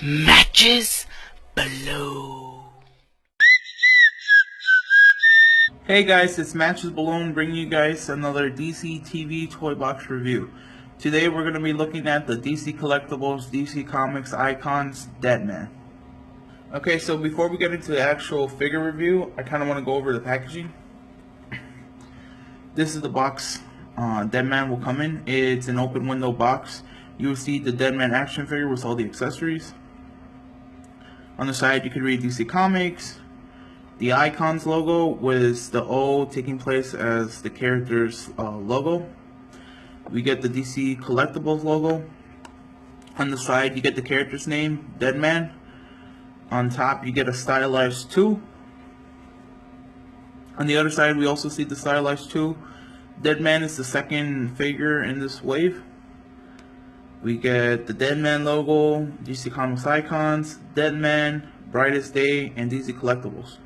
Matches Balone. Hey guys, it's Matches Balone bringing you guys another DC TV toy box review. Today we're going to be looking at the DC Collectibles, DC Comics Icons, Deadman. Okay, so before we get into the actual figure review, I kind of want to go over the packaging. This is the box Deadman will come in. It's an open window box. You will see the Deadman action figure with all the accessories. On the side you can read DC Comics. The Icons logo with the O taking place as the character's logo. We get the DC Collectibles logo. On the side you get the character's name, Deadman. On top you get a stylized 2. On the other side we also see the stylized 2. Deadman is the second figure in this wave. We get the Deadman logo, DC Comics Icons, Deadman, Brightest Day, and DC Collectibles.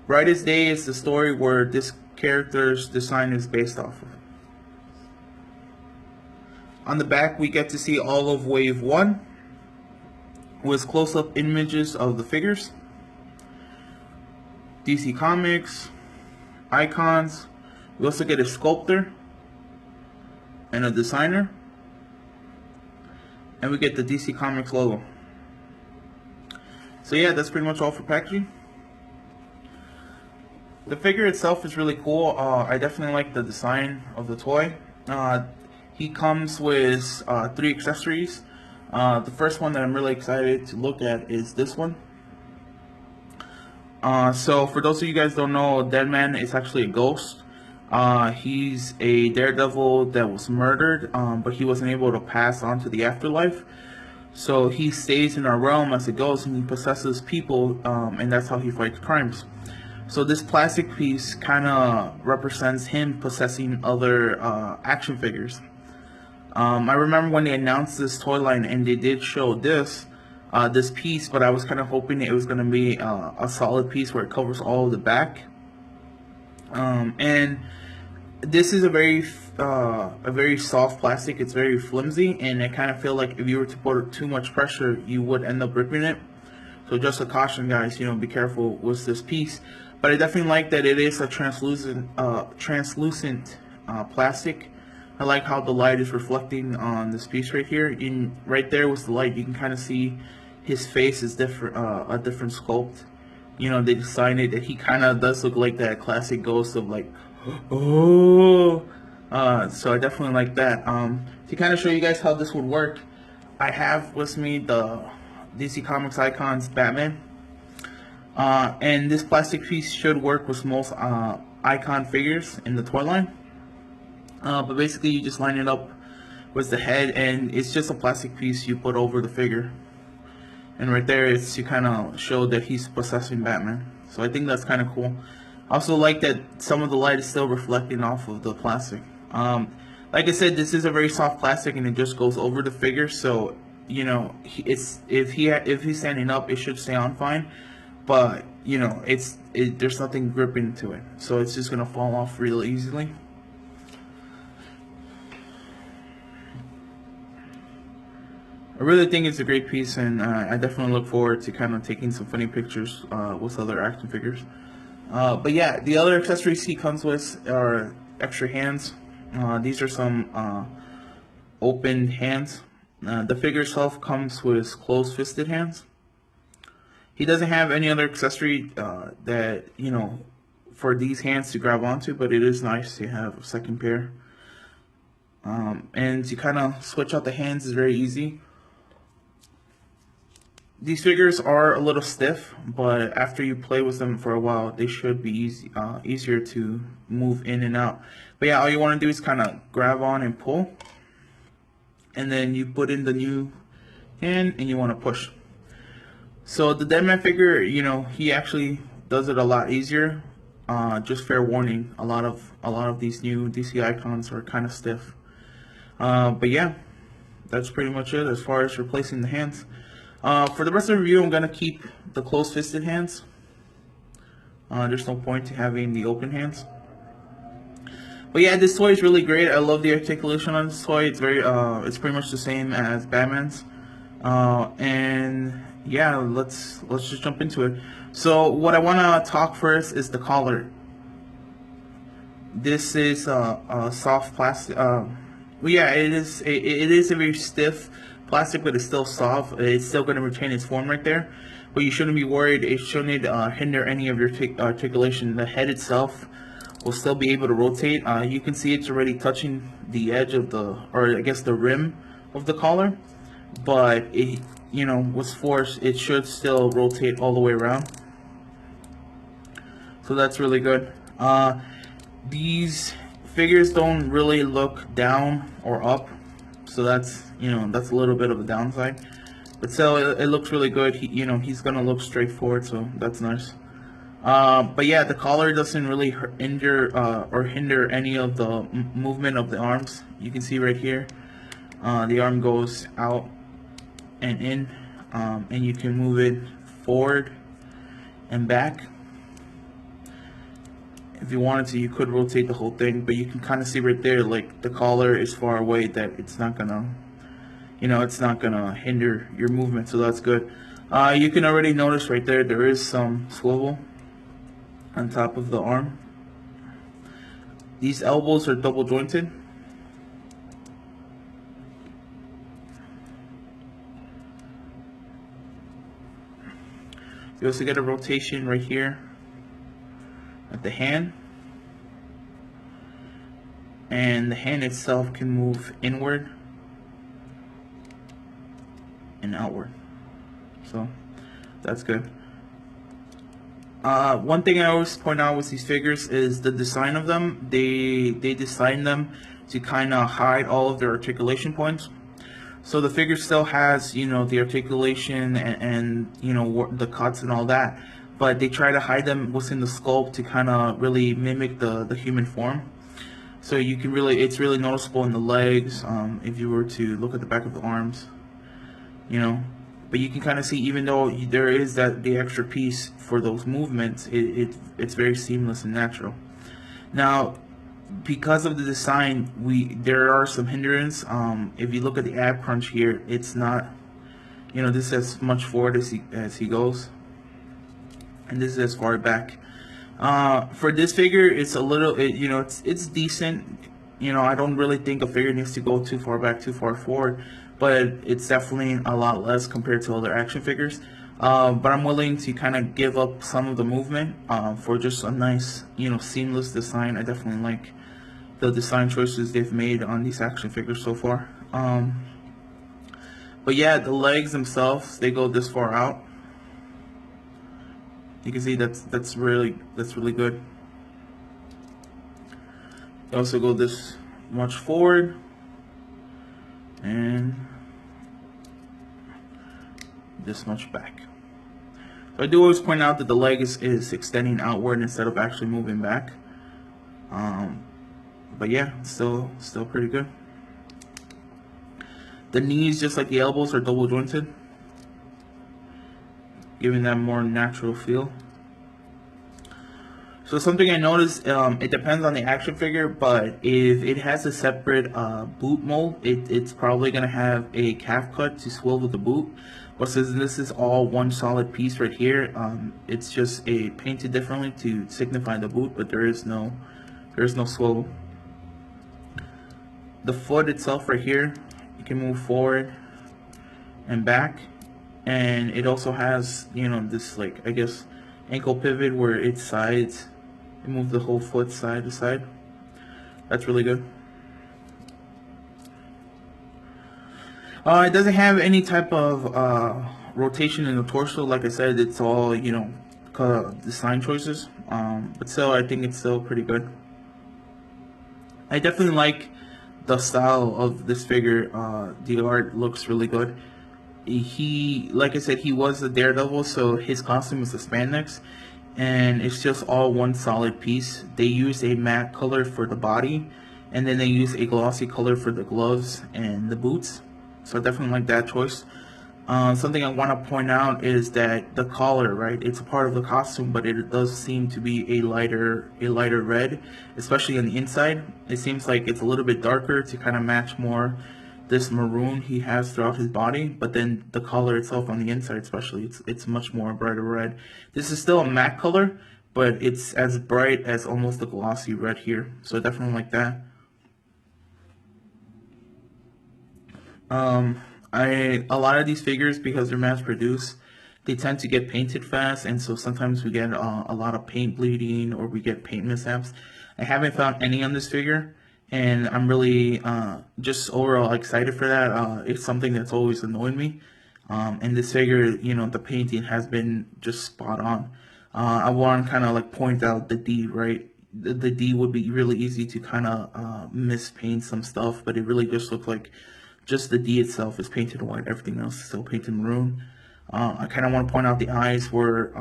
Brightest Day is the story where this character's design is based off of. On the back we get to see all of Wave 1 with close-up images of the figures. DC Comics, Icons. We also get a sculptor and a designer. And we get the DC Comics logo. So yeah, that's pretty much all for packaging. The figure itself is really cool. I definitely like the design of the toy. He comes with 3 accessories. The first one that I'm really excited to look at is this one. So for those of you guys who don't know, Deadman is actually a ghost. He's a daredevil that was murdered, but he wasn't able to pass on to the afterlife. So he stays in our realm as a ghost, and he possesses people, and that's how he fights crimes. So this plastic piece kind of represents him possessing other action figures. I remember when they announced this toy line and they did show this piece, but I was kind of hoping it was going to be a solid piece where it covers all of the back. And this is a very soft plastic. It's very flimsy, and I kind of feel like if you were to put too much pressure, you would end up ripping it. So just a caution, guys. Be careful with this piece. But I definitely like that it is a translucent plastic. I like how the light is reflecting on this piece right here. Right there with the light, you can kind of see his face is different, a different sculpt. They designed it that he kind of does look like that classic ghost of like, oh. So I definitely like that. To kind of show you guys how this would work, I have with me the DC Comics Icons Batman. And this plastic piece should work with most icon figures in the toy line. But basically you just line it up with the head, and it's just a plastic piece you put over the figure. And right there it's to kind of show that he's possessing Batman. So I think that's kind of cool. I also like that some of the light is still reflecting off of the plastic. Like I said, this is a very soft plastic and it just goes over the figure. So if he's standing up, it should stay on fine. But there's nothing gripping to it, so it's just gonna fall off real easily. I really think it's a great piece, and I definitely look forward to kind of taking some funny pictures with other action figures. But yeah, the other accessories he comes with are extra hands. These are some open hands. The figure itself comes with closed-fisted hands. He doesn't have any other accessory that, for these hands to grab onto, but it is nice to have a second pair. And to kind of switch out the hands is very easy. These figures are a little stiff, but after you play with them for a while, they should be easier to move in and out. But yeah, all you want to do is kind of grab on and pull. And then you put in the new hand and you want to push. So the Deadman figure, he actually does it a lot easier. Just fair warning, a lot of these new DC icons are kind of stiff. But yeah, that's pretty much it as far as replacing the hands. For the rest of the review, I'm gonna keep the closed-fisted hands. There's no point to having the open hands. But yeah, this toy is really great. I love the articulation on this toy. It's pretty much the same as Batman's. And yeah, let's just jump into it. So what I want to talk first is the collar. This is a soft plastic. Well, yeah, it is a very stiff plastic, but it's still soft. It's still going to retain its form right there. But you shouldn't be worried. It shouldn't hinder any of your articulation. The head itself will still be able to rotate. You can see it's already touching the edge of the, or I guess the rim of the collar. But it, with force, it should still rotate all the way around. So that's really good. These figures don't really look down or up, so that's that's a little bit of a downside. But still, it looks really good. He's gonna look straightforward, so that's nice. But yeah, the collar doesn't really hinder or hinder any of the movement of the arms. You can see right here, the arm goes out and in, and you can move it forward and back. If you wanted to, you could rotate the whole thing, but you can kind of see right there, like the collar is far away, that it's not gonna, it's not gonna hinder your movement, so that's good. You can already notice right there, there is some swivel on top of the arm. These elbows are double jointed. You also get a rotation right here at the hand, and the hand itself can move inward and outward, so that's good. One thing I always point out with these figures is the design of them. They design them to kind of hide all of their articulation points. So the figure still has, the articulation and the cuts and all that, but they try to hide them within the sculpt to kind of really mimic the human form. So you can really, it's really noticeable in the legs. If you were to look at the back of the arms, but you can kind of see, even though there is the extra piece for those movements, it's very seamless and natural. Now, because of the design, there are some hindrance. If you look at the ab crunch here, it's not, this is as much forward as he goes, and this is as far back. For this figure, it's a little, it's decent. I don't really think a figure needs to go too far back, too far forward, but it's definitely a lot less compared to other action figures. But I'm willing to kind of give up some of the movement for just a nice, seamless design. I definitely like the design choices they've made on these action figures so far. But yeah, the legs themselves, they go this far out. You can see that's really good. They also go this much forward and this much back. So I do always point out that the leg is extending outward instead of actually moving back. But yeah, still pretty good. The knees, just like the elbows, are double jointed, giving that more natural feel. So something I noticed, it depends on the action figure, but if it has a separate boot mold, it's probably going to have a calf cut to swivel the boot. But since this is all one solid piece right here, it's just painted differently to signify the boot, but there is no swivel. The foot itself right here, you can move forward and back, and it also has, this, like, I guess, ankle pivot where it's sides. You move the whole foot side to side. That's really good. It doesn't have any type of rotation in the torso. Like I said, it's all, design choices. But still, I think it's still pretty good. I definitely like the style of this figure. The art looks really good. Like I said, he was a Daredevil, so his costume is the spandex, and it's just all one solid piece. They use a matte color for the body, and then they use a glossy color for the gloves and the boots. So I definitely like that choice. Something I want to point out is that the collar, right? It's a part of the costume, but it does seem to be a lighter red, especially on the inside. It seems like it's a little bit darker to kind of match more this maroon he has throughout his body, but then the color itself on the inside especially, it's much more brighter red. This is still a matte color, but it's as bright as almost the glossy red here, so I definitely like that. A lot of these figures, because they're mass produced, they tend to get painted fast, and so sometimes we get a lot of paint bleeding or we get paint mishaps. I haven't found any on this figure, and I'm really just overall excited for that. It's something that's always annoyed me. And this figure, you know, the painting has been just spot on. I want to kind of like point out the D, right? The D would be really easy to kind of mispaint some stuff, but it really just looked like just the D itself is painted white. Everything else is still painted maroon. I kind of want to point out the eyes where,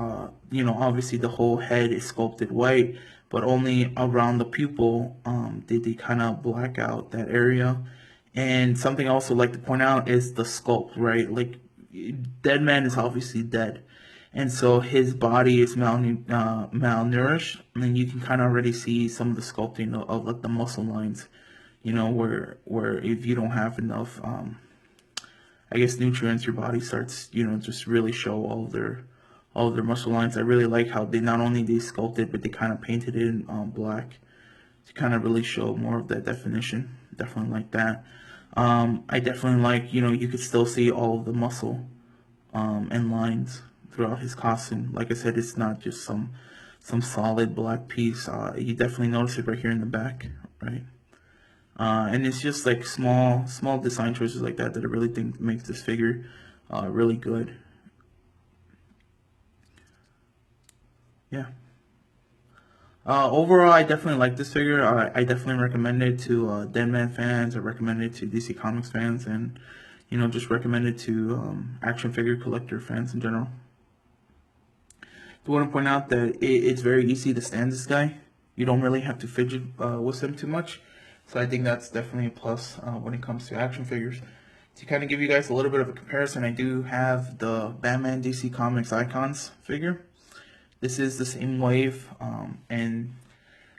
you know, obviously the whole head is sculpted white, but only around the pupil did they kind of black out that area. And something I also like to point out is the sculpt, right? Like, Deadman is obviously dead. And so his body is malnourished, and you can kind of already see some of the sculpting of like the muscle lines, you know, where if you don't have enough, I guess, nutrients, your body starts, you know, just really show all of their muscle lines. I really like how they not only they sculpted, but they kind of painted it in black to kind of really show more of that definition. Definitely like that. I definitely like, you know, you could still see all of the muscle and lines throughout his costume. Like I said, it's not just some solid black piece. You definitely notice it right here in the back, right? And it's just like small design choices like that that I really think makes this figure really good. Yeah. Overall, I definitely like this figure. I definitely recommend it to Deadman fans. I recommend it to DC Comics fans, and, you know, just recommend it to action figure collector fans in general. I want to point out that it's very easy to stand this guy. You don't really have to fidget with him too much. So I think that's definitely a plus when it comes to action figures. To kind of give you guys a little bit of a comparison, I do have the Batman DC Comics Icons figure. This is the same wave, and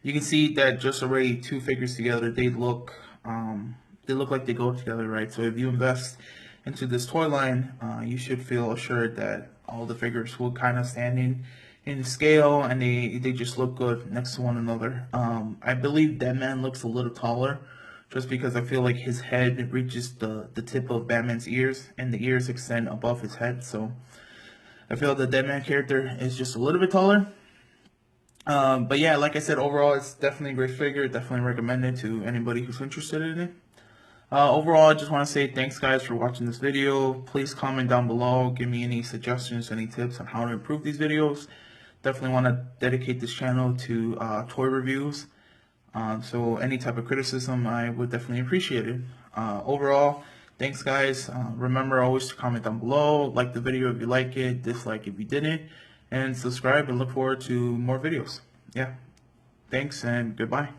you can see that just already two figures together, they look like they go together, right? So if you invest into this toy line, you should feel assured that all the figures will kind of stand in scale, and they just look good next to one another. I believe Deadman looks a little taller, just because I feel like his head reaches the tip of Batman's ears, and the ears extend above his head. So I feel the Deadman character is just a little bit taller. But yeah, like I said, overall, it's definitely a great figure. Definitely recommend it to anybody who's interested in it. Overall, I just want to say thanks, guys, for watching this video. Please comment down below. Give me any suggestions, any tips on how to improve these videos. Definitely want to dedicate this channel to toy reviews. So any type of criticism, I would definitely appreciate it. Overall, thanks, guys. Remember always to comment down below, like the video if you like it, dislike if you didn't, and subscribe, and look forward to more videos. Yeah, thanks and goodbye.